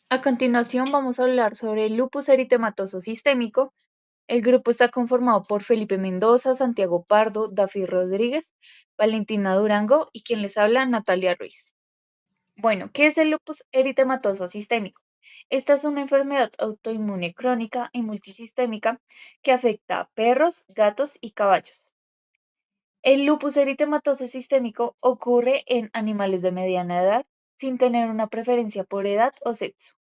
A continuación vamos a hablar sobre el lupus eritematoso sistémico. El grupo está conformado por Felipe Mendoza, Santiago Pardo, David Rodríguez, Valentina Durango y quien les habla, Natalia Ruiz. Bueno, ¿qué es el lupus eritematoso sistémico? Esta es una enfermedad autoinmune crónica y multisistémica que afecta a perros, gatos y caballos. El lupus eritematoso sistémico ocurre en animales de mediana edad sin tener una preferencia por edad o sexo.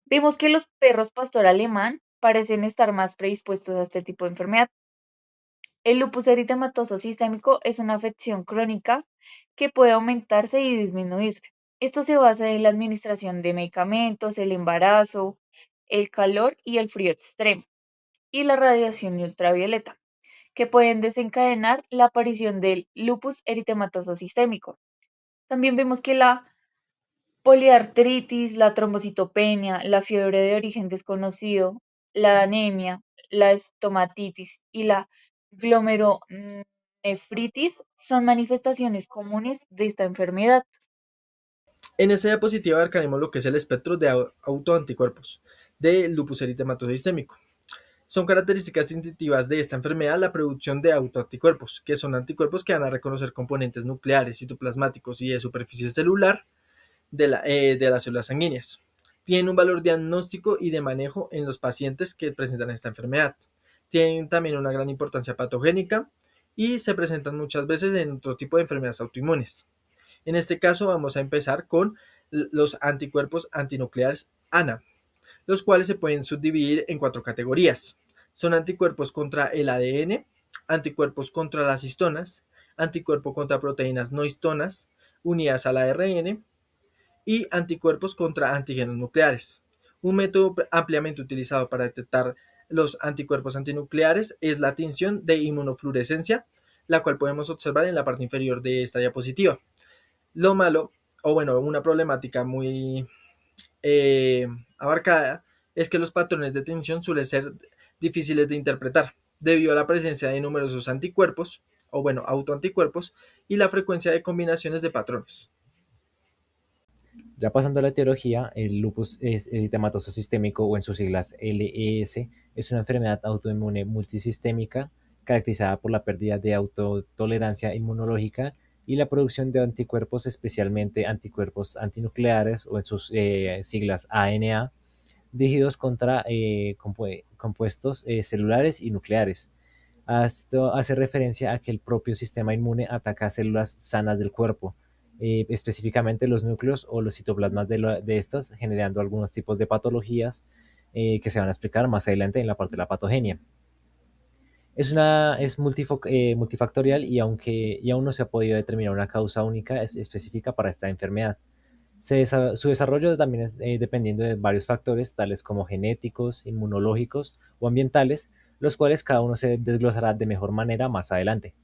Vimos que los perros pastor alemán parecen estar más predispuestos a este tipo de enfermedad. El lupus eritematoso sistémico es una afección crónica que puede aumentarse y disminuirse. Esto se basa en la administración de medicamentos, el embarazo, el calor y el frío extremo, y la radiación ultravioleta, que pueden desencadenar la aparición del lupus eritematoso sistémico. También vemos que la poliartritis, la trombocitopenia, la fiebre de origen desconocido, la anemia, la estomatitis y la glomerulonefritis son manifestaciones comunes de esta enfermedad. En esta diapositiva abarcaremos lo que es el espectro de autoanticuerpos de lupus eritematoso sistémico. Son características distintivas de esta enfermedad la producción de autoanticuerpos, que son anticuerpos que van a reconocer componentes nucleares, citoplasmáticos y de superficie celular de las células sanguíneas. Tienen un valor diagnóstico y de manejo en los pacientes que presentan esta enfermedad. Tienen también una gran importancia patogénica y se presentan muchas veces en otro tipo de enfermedades autoinmunes. En este caso vamos a empezar con los anticuerpos antinucleares ANA, los cuales se pueden subdividir en cuatro categorías. Son anticuerpos contra el ADN, anticuerpos contra las histonas, anticuerpo contra proteínas no histonas unidas al ARN y anticuerpos contra antígenos nucleares. Un método ampliamente utilizado para detectar los anticuerpos antinucleares es la tinción de inmunofluorescencia, la cual podemos observar en la parte inferior de esta diapositiva. Lo malo, o bueno, una problemática muy abarcada, es que los patrones de tinción suelen ser difíciles de interpretar, debido a la presencia de numerosos anticuerpos, o bueno, autoanticuerpos, y la frecuencia de combinaciones de patrones. Ya pasando a la etiología, el lupus eritematoso sistémico, o en sus siglas LES, es una enfermedad autoinmune multisistémica caracterizada por la pérdida de autotolerancia inmunológica y la producción de anticuerpos, especialmente anticuerpos antinucleares, o en sus siglas ANA, dirigidos contra compuestos celulares y nucleares. Esto hace referencia a que el propio sistema inmune ataca células sanas del cuerpo, específicamente los núcleos o los citoplasmas de estos, generando algunos tipos de patologías que se van a explicar más adelante en la parte de la patogenia. Es multifactorial, y aún no se ha podido determinar una causa única específica para esta enfermedad. Su desarrollo también es dependiendo de varios factores, tales como genéticos, inmunológicos o ambientales, los cuales cada uno se desglosará de mejor manera más adelante.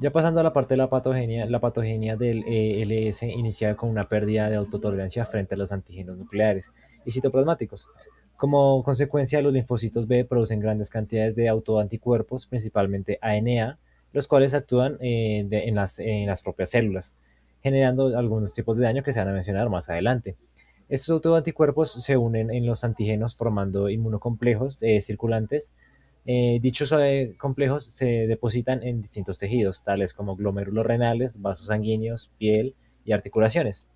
Ya pasando a la parte de la patogenia del LS inicia con una pérdida de autotolerancia frente a los antígenos nucleares y citoplasmáticos. Como consecuencia, los linfocitos B producen grandes cantidades de autoanticuerpos, principalmente ANA, los cuales actúan en las propias células, generando algunos tipos de daño que se van a mencionar más adelante. Estos autoanticuerpos se unen en los antígenos formando inmunocomplejos circulantes. Dichos complejos se depositan en distintos tejidos, tales como glómerulos renales, vasos sanguíneos, piel y articulaciones.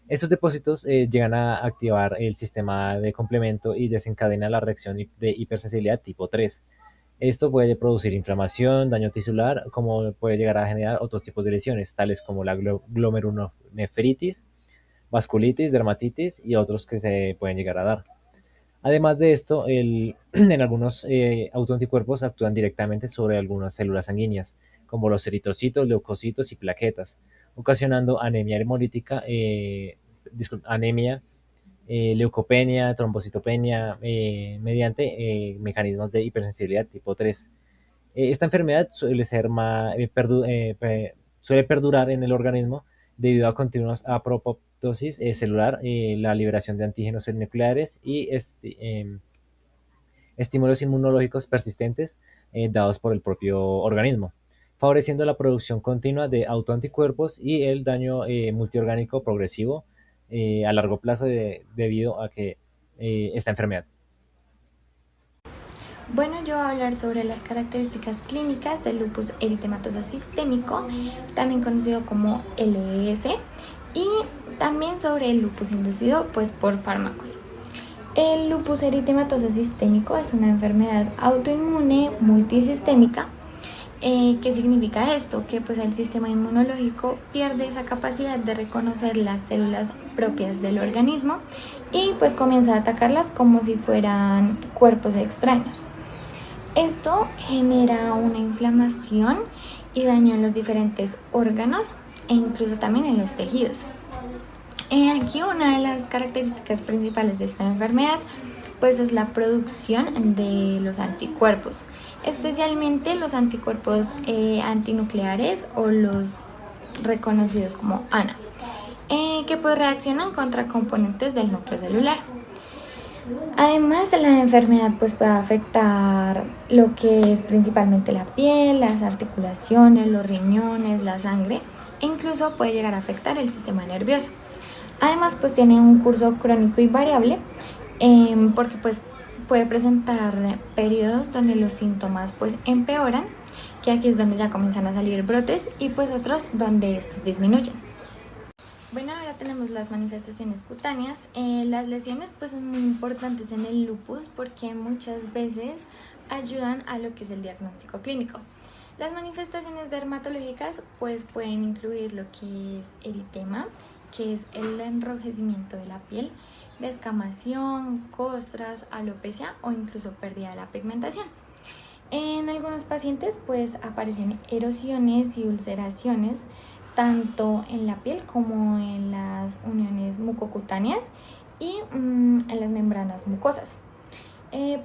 Estos depósitos llegan a activar el sistema de complemento y desencadena la reacción de hipersensibilidad tipo 3. Esto puede producir inflamación, daño tisular, como puede llegar a generar otros tipos de lesiones, tales como la glomerulonefritis, vasculitis, dermatitis y otros que se pueden llegar a dar. Además de esto, en algunos autoanticuerpos actúan directamente sobre algunas células sanguíneas, como los eritrocitos, leucocitos y plaquetas, ocasionando anemia hemolítica, anemia, leucopenia, trombocitopenia, mediante mecanismos de hipersensibilidad tipo 3. Esta enfermedad suele perdurar en el organismo debido a continuos apoptosis celular, la liberación de antígenos nucleares y estímulos inmunológicos persistentes dados por el propio organismo. favoreciendo la producción continua de autoanticuerpos y el daño multiorgánico progresivo a largo plazo debido a que esta enfermedad. Bueno, yo voy a hablar sobre las características clínicas del lupus eritematoso sistémico, también conocido como LES, y también sobre el lupus inducido pues por fármacos. El lupus eritematoso sistémico es una enfermedad autoinmune multisistémica. ¿Qué significa esto? Que pues el sistema inmunológico pierde esa capacidad de reconocer las células propias del organismo y pues comienza a atacarlas como si fueran cuerpos extraños. Esto genera una inflamación y daño en los diferentes órganos e incluso también en los tejidos. Aquí una de las características principales de esta enfermedad pues es la producción de los anticuerpos, especialmente los anticuerpos antinucleares o los reconocidos como ANA, que pues reaccionan contra componentes del núcleo celular. Además, la enfermedad pues puede afectar lo que es principalmente la piel, las articulaciones, los riñones, la sangre e incluso puede llegar a afectar el sistema nervioso. Además, pues tiene un curso crónico y variable porque pues puede presentar periodos donde los síntomas pues empeoran, que aquí es donde ya comienzan a salir brotes, y pues otros donde estos disminuyen. Bueno, ahora tenemos las manifestaciones cutáneas. Las lesiones pues son muy importantes en el lupus porque muchas veces ayudan a lo que es el diagnóstico clínico. Las manifestaciones dermatológicas pues pueden incluir lo que es eritema, que es el enrojecimiento de la piel, descamación, costras, alopecia o incluso pérdida de la pigmentación. En algunos pacientes pues aparecen erosiones y ulceraciones tanto en la piel como en las uniones mucocutáneas y en las membranas mucosas.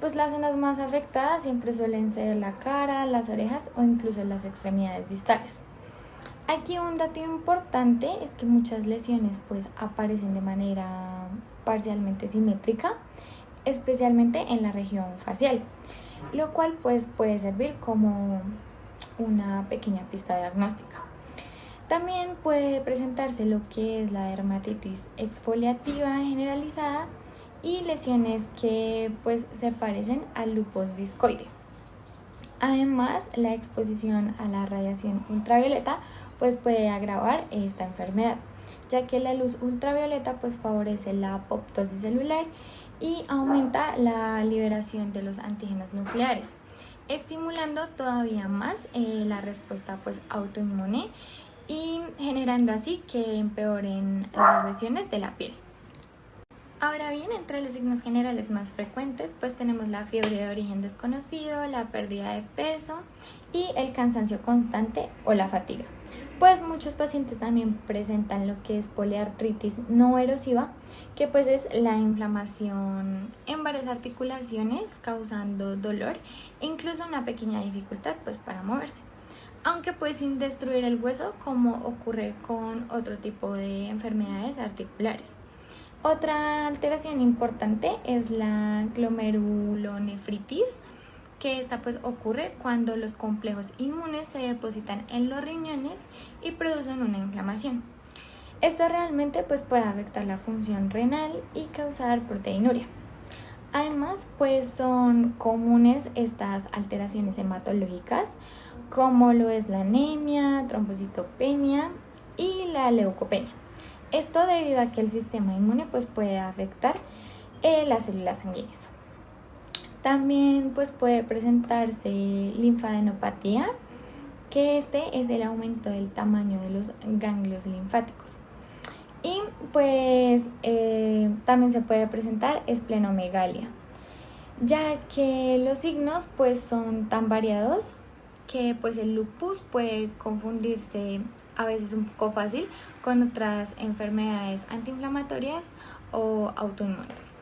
Pues las zonas más afectadas siempre suelen ser la cara, las orejas o incluso las extremidades distales. Aquí un dato importante es que muchas lesiones pues aparecen de manera parcialmente simétrica, especialmente en la región facial, lo cual pues puede servir como una pequeña pista diagnóstica. También puede presentarse lo que es la dermatitis exfoliativa generalizada y lesiones que pues se parecen al lupus discoide. Además, la exposición a la radiación ultravioleta pues puede agravar esta enfermedad, ya que la luz ultravioleta pues favorece la apoptosis celular y aumenta la liberación de los antígenos nucleares, estimulando todavía más la respuesta pues autoinmune y generando así que empeoren las lesiones de la piel. Ahora bien, entre los signos generales más frecuentes pues tenemos la fiebre de origen desconocido, la pérdida de peso y el cansancio constante o la fatiga. Pues muchos pacientes también presentan lo que es poliartritis no erosiva, que pues es la inflamación en varias articulaciones causando dolor e incluso una pequeña dificultad pues para moverse, aunque pues sin destruir el hueso como ocurre con otro tipo de enfermedades articulares. Otra alteración importante es la glomerulonefritis, que esta pues ocurre cuando los complejos inmunes se depositan en los riñones y producen una inflamación. Esto realmente pues puede afectar la función renal y causar proteinuria. Además pues son comunes estas alteraciones hematológicas como lo es la anemia, trombocitopenia y la leucopenia. Esto debido a que el sistema inmune pues puede afectar las células sanguíneas. También pues puede presentarse linfadenopatía, que este es el aumento del tamaño de los ganglios linfáticos. Y pues también se puede presentar esplenomegalia, ya que los signos pues son tan variados que pues el lupus puede confundirse a veces un poco fácil con otras enfermedades antiinflamatorias o autoinmunes.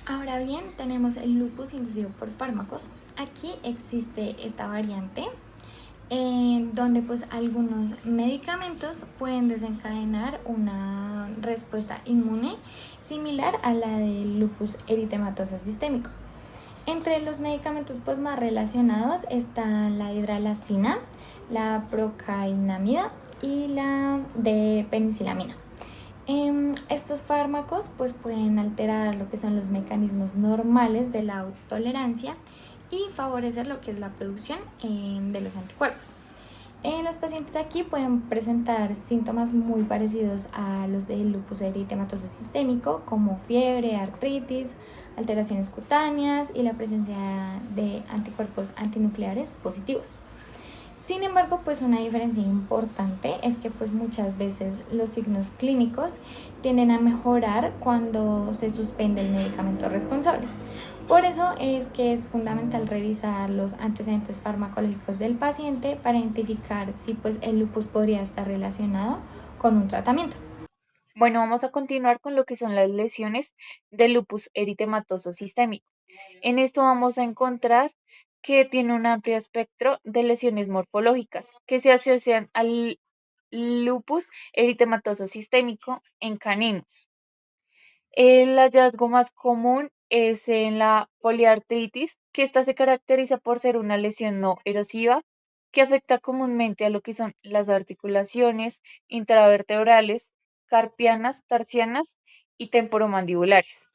Ahora bien, tenemos el lupus inducido por fármacos. Aquí existe esta variante donde pues algunos medicamentos pueden desencadenar una respuesta inmune similar a la del lupus eritematoso sistémico. Entre los medicamentos pues más relacionados está la hidralazina, la procainamida y la de penicilamina. Estos fármacos pues pueden alterar lo que son los mecanismos normales de la autotolerancia y favorecer lo que es la producción de los anticuerpos. Los pacientes aquí pueden presentar síntomas muy parecidos a los del lupus eritematoso sistémico, como fiebre, artritis, alteraciones cutáneas y la presencia de anticuerpos antinucleares positivos. Sin embargo, pues una diferencia importante es que pues muchas veces los signos clínicos tienden a mejorar cuando se suspende el medicamento responsable. Por eso es que es fundamental revisar los antecedentes farmacológicos del paciente para identificar si pues el lupus podría estar relacionado con un tratamiento. Bueno, vamos a continuar con lo que son las lesiones del lupus eritematoso sistémico. En esto vamos a encontrar que tiene un amplio espectro de lesiones morfológicas que se asocian al lupus eritematoso sistémico en caninos. El hallazgo más común es en la poliartritis, que esta se caracteriza por ser una lesión no erosiva que afecta comúnmente a lo que son las articulaciones intravertebrales, carpianas, tarsianas y temporomandibulares.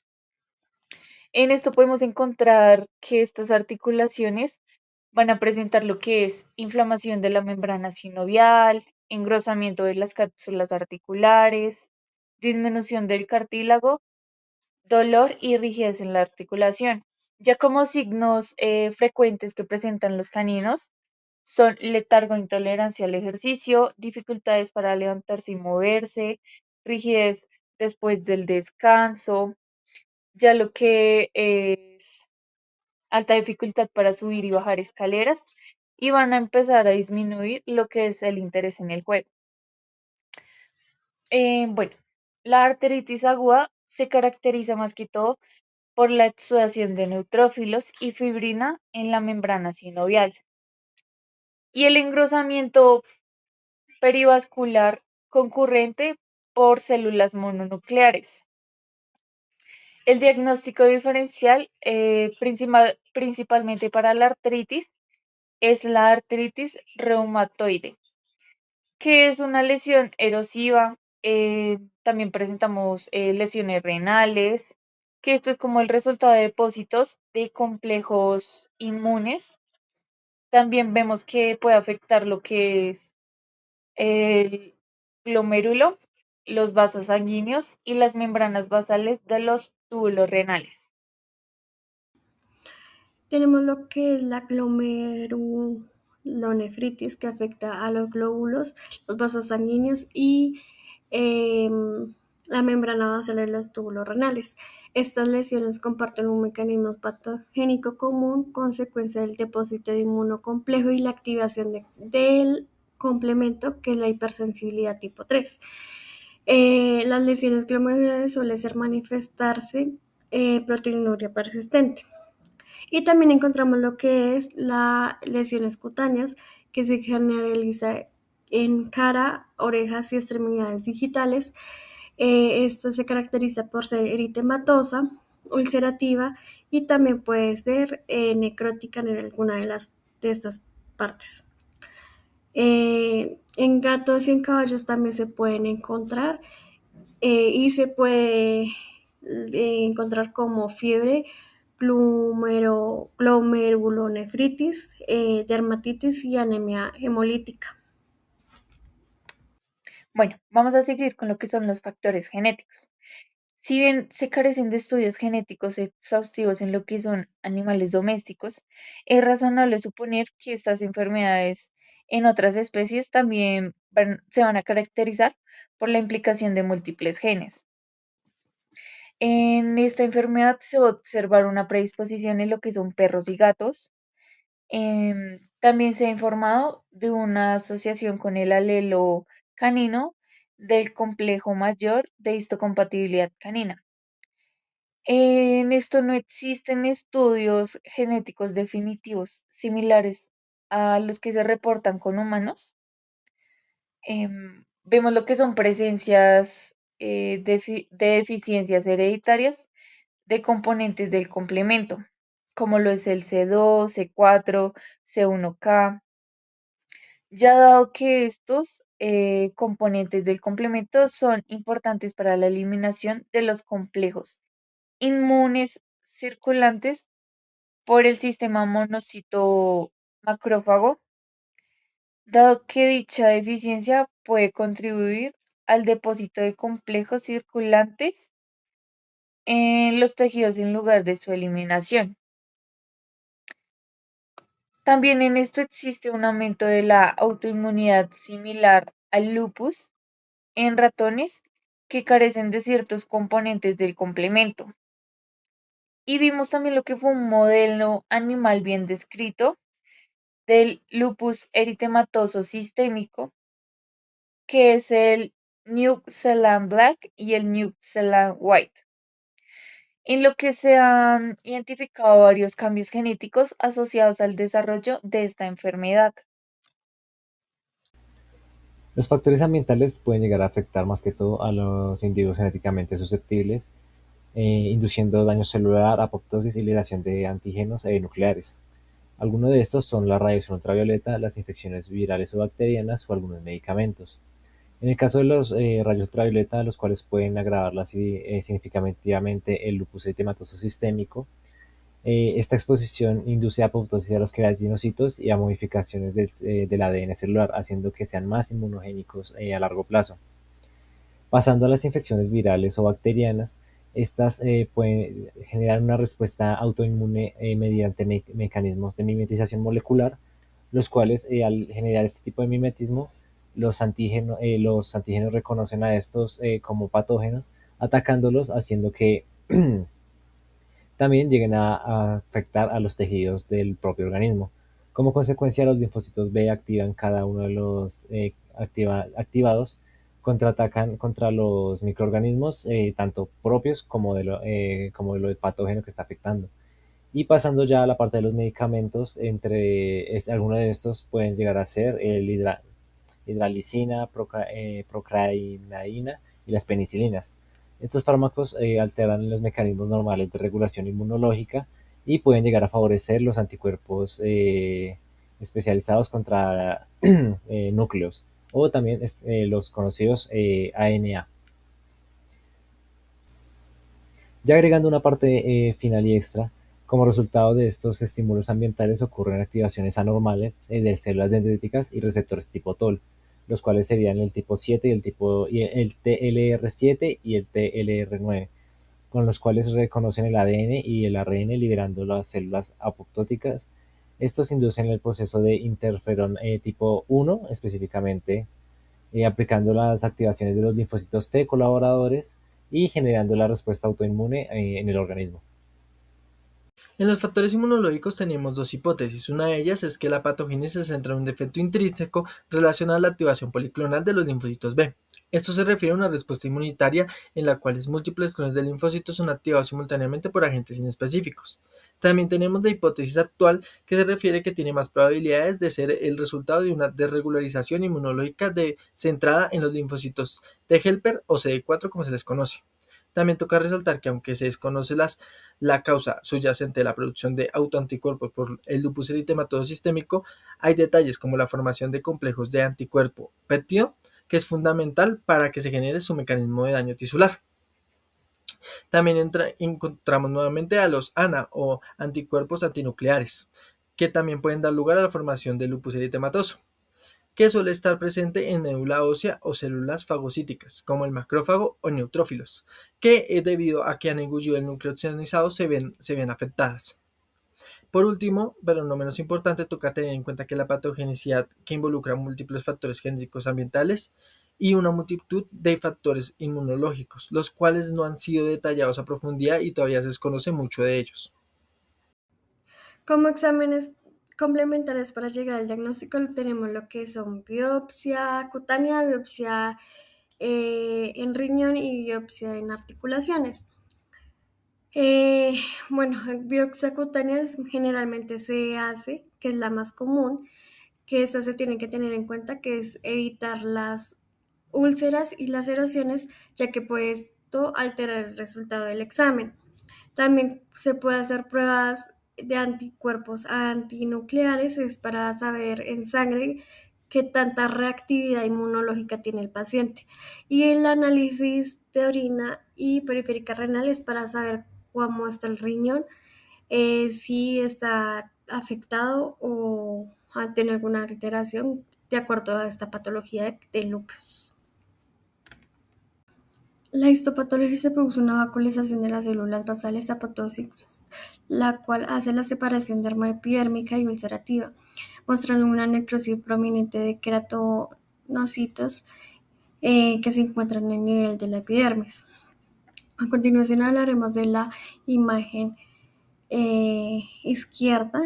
En esto podemos encontrar que estas articulaciones van a presentar lo que es inflamación de la membrana sinovial, engrosamiento de las cápsulas articulares, disminución del cartílago, dolor y rigidez en la articulación. Ya como signos frecuentes que presentan los caninos son letargo, intolerancia al ejercicio, dificultades para levantarse y moverse, rigidez después del descanso, ya lo que es alta dificultad para subir y bajar escaleras y van a empezar a disminuir lo que es el interés en el juego. Bueno, la arteritis aguda se caracteriza más que todo por la exudación de neutrófilos y fibrina en la membrana sinovial y el engrosamiento perivascular concurrente por células mononucleares. El diagnóstico diferencial principalmente para la artritis es la artritis reumatoide, que es una lesión erosiva. También presentamos lesiones renales, que esto es como el resultado de depósitos de complejos inmunes. También vemos que puede afectar lo que es el glomérulo, los vasos sanguíneos y las membranas basales de los túbulos renales. Tenemos lo que es la glomerulonefritis, que afecta a los glóbulos, los vasos sanguíneos y la membrana basal de los túbulos renales. Estas lesiones comparten un mecanismo patogénico común, consecuencia del depósito de inmunocomplejo y la activación del complemento, que es la hipersensibilidad tipo 3. Las lesiones glomerulares suelen manifestarse proteinuria persistente. Y también encontramos lo que es las lesiones cutáneas, que se generaliza en cara, orejas y extremidades digitales. Esta se caracteriza por ser eritematosa, ulcerativa y también puede ser necrótica en alguna de estas partes. En gatos y en caballos también se pueden encontrar y se puede encontrar como fiebre, glomerulonefritis, dermatitis y anemia hemolítica. Bueno, vamos a seguir con lo que son los factores genéticos. Si bien se carecen de estudios genéticos exhaustivos en lo que son animales domésticos, es razonable suponer que estas enfermedades en otras especies también se van a caracterizar por la implicación de múltiples genes. En esta enfermedad se va a observar una predisposición en lo que son perros y gatos. También se ha informado de una asociación con el alelo canino del complejo mayor de histocompatibilidad canina. En esto no existen estudios genéticos definitivos similares a los que se reportan con humanos. Vemos lo que son presencias de deficiencias hereditarias de componentes del complemento, como lo es el C2, C4, C1K. ya dado que estos componentes del complemento son importantes para la eliminación de los complejos inmunes circulantes por el sistema monocito macrófago, dado que dicha deficiencia puede contribuir al depósito de complejos circulantes en los tejidos en lugar de su eliminación. También en esto existe un aumento de la autoinmunidad similar al lupus en ratones que carecen de ciertos componentes del complemento. Y vimos también lo que fue un modelo animal bien descrito del lupus eritematoso sistémico, que es el New Zealand Black y el New Zealand White, en lo que se han identificado varios cambios genéticos asociados al desarrollo de esta enfermedad. Los factores ambientales pueden llegar a afectar más que todo a los individuos genéticamente susceptibles, induciendo daño celular, apoptosis y liberación de antígenos nucleares. Algunos de estos son la radiación ultravioleta, las infecciones virales o bacterianas o algunos medicamentos. En el caso de los rayos ultravioleta, los cuales pueden agravar significativamente el lupus eritematoso sistémico, esta exposición induce a apoptosis de los queratinocitos y a modificaciones del ADN celular, haciendo que sean más inmunogénicos a largo plazo. Pasando a las infecciones virales o bacterianas, estas pueden generar una respuesta autoinmune mediante mecanismos de mimetización molecular, los cuales al generar este tipo de mimetismo, los antígenos reconocen a estos como patógenos, atacándolos, haciendo que también lleguen a afectar a los tejidos del propio organismo. Como consecuencia, los linfocitos B activan cada uno de los activados, contraatacan contra los microorganismos, tanto propios como de lo del patógeno que está afectando. Y pasando ya a la parte de los medicamentos, algunos de estos pueden llegar a ser hidralicina, procralinaína y las penicilinas. Estos fármacos alteran los mecanismos normales de regulación inmunológica y pueden llegar a favorecer los anticuerpos especializados contra núcleos o también los conocidos ANA. Ya agregando una parte final y extra, como resultado de estos estímulos ambientales ocurren activaciones anormales de células dendríticas y receptores tipo TOL, los cuales serían el tipo 7 y el TLR7 y el TLR9, con los cuales reconocen el ADN y el ARN liberando las células apoptóticas. Estos inducen el proceso de interferón tipo 1 específicamente, aplicando las activaciones de los linfocitos T colaboradores y generando la respuesta autoinmune en el organismo. En los factores inmunológicos tenemos dos hipótesis. Una de ellas es que la patogénesis se centra en un defecto intrínseco relacionado a la activación policlonal de los linfocitos B. Esto se refiere a una respuesta inmunitaria en la cual múltiples clones de linfocitos son activados simultáneamente por agentes inespecíficos. También tenemos la hipótesis actual, que se refiere que tiene más probabilidades de ser el resultado de una desregularización inmunológica centrada en los linfocitos T helper o CD4 como se les conoce. También toca resaltar que aunque se desconoce la causa subyacente de la producción de autoanticuerpos por el lupus eritematoso sistémico, hay detalles como la formación de complejos de anticuerpo péptido, que es fundamental para que se genere su mecanismo de daño tisular. También encontramos nuevamente a los ANA o anticuerpos antinucleares, que también pueden dar lugar a la formación del lupus eritematoso, que suele estar presente en médula ósea o células fagocíticas, como el macrófago o neutrófilos, que debido a que han engullido el núcleo opsonizado se ven afectadas. Por último, pero no menos importante, toca tener en cuenta que la patogenicidad que involucra múltiples factores genéticos ambientales y una multitud de factores inmunológicos, los cuales no han sido detallados a profundidad y todavía se desconoce mucho de ellos. Como exámenes complementarios para llegar al diagnóstico tenemos lo que son biopsia cutánea, biopsia en riñón y biopsia en articulaciones. Eh, bueno, biopsia cutánea generalmente se hace, que es la más común, que esta se tiene que tener en cuenta, que es evitar las úlceras y las erosiones, ya que puede esto alterar el resultado del examen. También se puede hacer pruebas de anticuerpos antinucleares, es para saber en sangre qué tanta reactividad inmunológica tiene el paciente. Y el análisis de orina y periférica renal es para saber cómo está el riñón, si está afectado o tiene alguna alteración de acuerdo a esta patología del lupus. La histopatología se produce una vacuolización de las células basales apoptóticas, la cual hace la separación dermoepidérmica y ulcerativa, mostrando una necrosis prominente de queratinocitos que se encuentran en el nivel de la epidermis. A continuación hablaremos de la imagen izquierda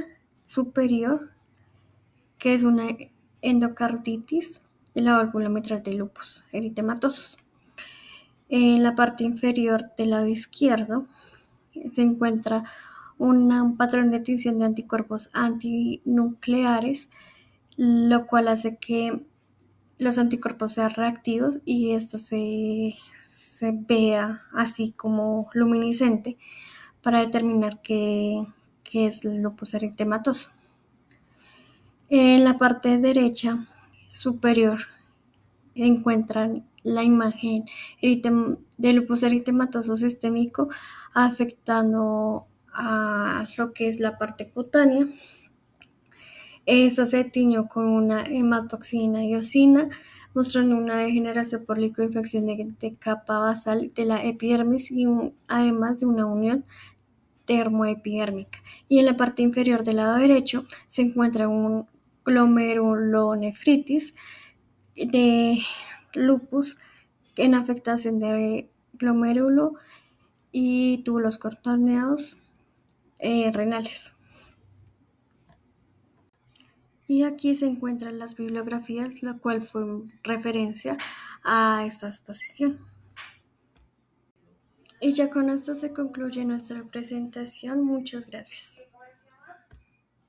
superior, que es una endocarditis de la válvula mitral de lupus eritematosus. En la parte inferior del lado izquierdo se encuentra un patrón de tinción de anticuerpos antinucleares, lo cual hace que los anticuerpos sean reactivos y esto se vea así como luminiscente para determinar qué es el lupus eritematoso. En la parte derecha superior encuentran la imagen de lupus eritematoso sistémico afectando a lo que es la parte cutánea. Esa se tiñó con una hematoxina y eosina, mostrando una degeneración por licoinfección de capa basal de la epidermis y además de una unión dermoepidérmica. Y en la parte inferior del lado derecho se encuentra un glomerulonefritis de lupus en afectación de glomérulo y túbulos contorneados renales. Y aquí se encuentran las bibliografías, la cual fue referencia a esta exposición. Y ya con esto se concluye nuestra presentación. Muchas gracias.